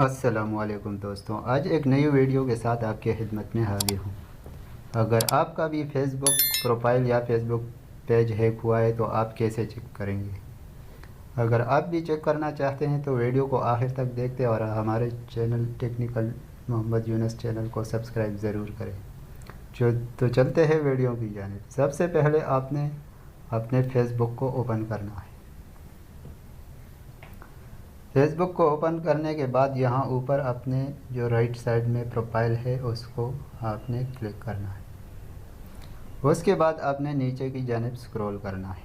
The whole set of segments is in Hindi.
अस्सलामुअलैकुम दोस्तों, आज एक नई वीडियो के साथ आपके खिदमत में हाजिर हूँ। अगर आपका भी फेसबुक प्रोफाइल या फेसबुक पेज हैक हुआ है तो आप कैसे चेक करेंगे। अगर आप भी चेक करना चाहते हैं तो वीडियो को आखिर तक देखते और हमारे channel technical Mohammad Yunus channel को सब्सक्राइब ज़रूर करें। तो चलते हैं वीडियो की जानिब। सबसे पहले आपने अपने फेसबुक को ओपन करना है। फेसबुक को ओपन करने के बाद यहाँ ऊपर अपने जो राइट साइड में प्रोफाइल है उसको आपने क्लिक करना है। उसके बाद आपने नीचे की जानिब स्क्रॉल करना है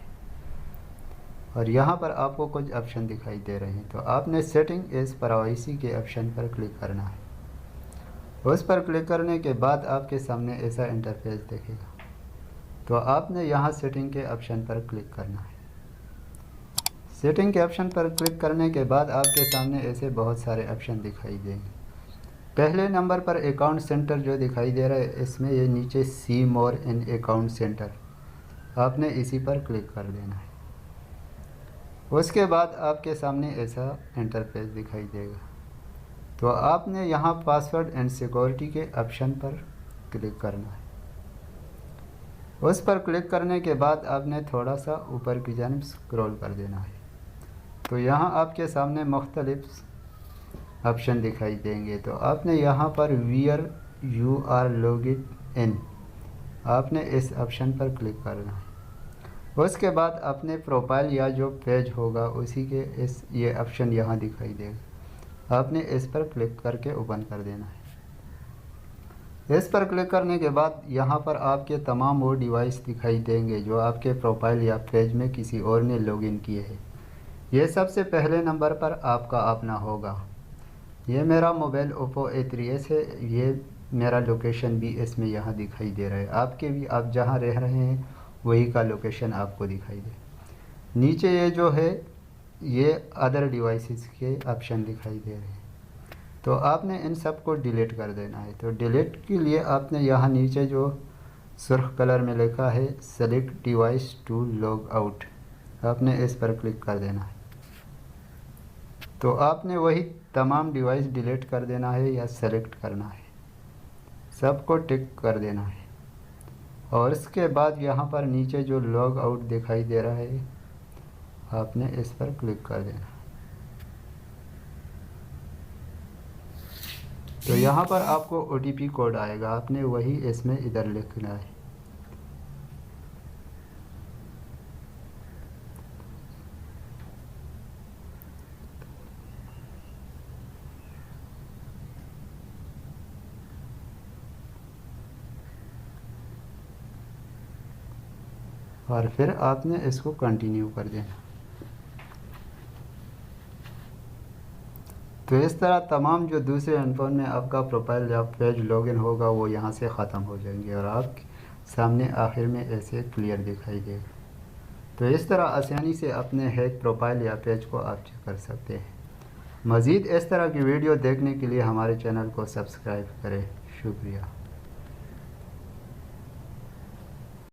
और यहाँ पर आपको कुछ ऑप्शन दिखाई दे रहे हैं। तो आपने सेटिंग एज प्राइवेसी के ऑप्शन पर क्लिक करना है। उस पर क्लिक करने के बाद आपके सामने ऐसा इंटरफेस दिखेगा। तो आपने यहाँ सेटिंग के ऑप्शन पर क्लिक करना है। सेटिंग के ऑप्शन पर क्लिक करने के बाद आपके सामने ऐसे बहुत सारे ऑप्शन दिखाई देंगे। पहले नंबर पर अकाउंट सेंटर जो दिखाई दे रहा है, इसमें ये नीचे सी मोर इन अकाउंट सेंटर, आपने इसी पर क्लिक कर देना है। उसके बाद आपके सामने ऐसा इंटरफेस दिखाई देगा। तो आपने यहाँ पासवर्ड एंड सिक्योरिटी के ऑप्शन पर क्लिक करना है। उस पर क्लिक करने के बाद आपने थोड़ा सा ऊपर की जानिब स्क्रॉल कर देना है। तो यहाँ आपके सामने मुख्तलिफ ऑप्शन दिखाई देंगे। तो आपने यहाँ पर वियर यू आर लॉगिड इन, आपने इस ऑप्शन पर क्लिक करना है। उसके बाद अपने प्रोफाइल या जो पेज होगा उसी के ये ऑप्शन यहाँ दिखाई देगा, आपने इस पर क्लिक करके ओपन कर देना है। इस पर क्लिक करने के बाद यहाँ पर आपके तमाम वो डिवाइस दिखाई देंगे जो आपके प्रोफाइल या पेज में किसी और ने लॉगिन किए हैं। ये सबसे पहले नंबर पर आपका अपना होगा। ये मेरा मोबाइल ओप्पो A3s है। ये मेरा लोकेशन भी इसमें यहाँ दिखाई दे रहा है। आपके भी आप जहाँ रह रहे हैं वही का लोकेशन आपको दिखाई दे। नीचे ये जो है ये अदर डिवाइसेस के ऑप्शन दिखाई दे रहे हैं। तो आपने इन सब को डिलीट कर देना है। तो डिलीट के लिए आपने यहाँ नीचे जो सुर्ख कलर में लिखा है select device to log out, आपने इस पर क्लिक कर देना है। तो आपने वही तमाम डिवाइस डिलीट कर देना है या सेलेक्ट करना है, सबको टिक कर देना है। और इसके बाद यहाँ पर नीचे जो लॉग आउट दिखाई दे रहा है, आपने इस पर क्लिक कर देना है। तो यहाँ पर आपको OTP कोड आएगा, आपने वही इसमें इधर लिखना है। और फिर आपने इसको कंटिन्यू कर देना। तो इस तरह तमाम जो दूसरे फ़ोन में आपका प्रोफाइल या पेज लॉगिन होगा वो यहाँ से ख़त्म हो जाएंगे और आपके सामने आखिर में ऐसे क्लियर दिखाई देगा। तो इस तरह आसानी से अपने हैक प्रोफाइल या पेज को आप चेक कर सकते हैं। मज़ीद इस तरह की वीडियो देखने के लिए हमारे चैनल को सब्सक्राइब करें। शुक्रिया।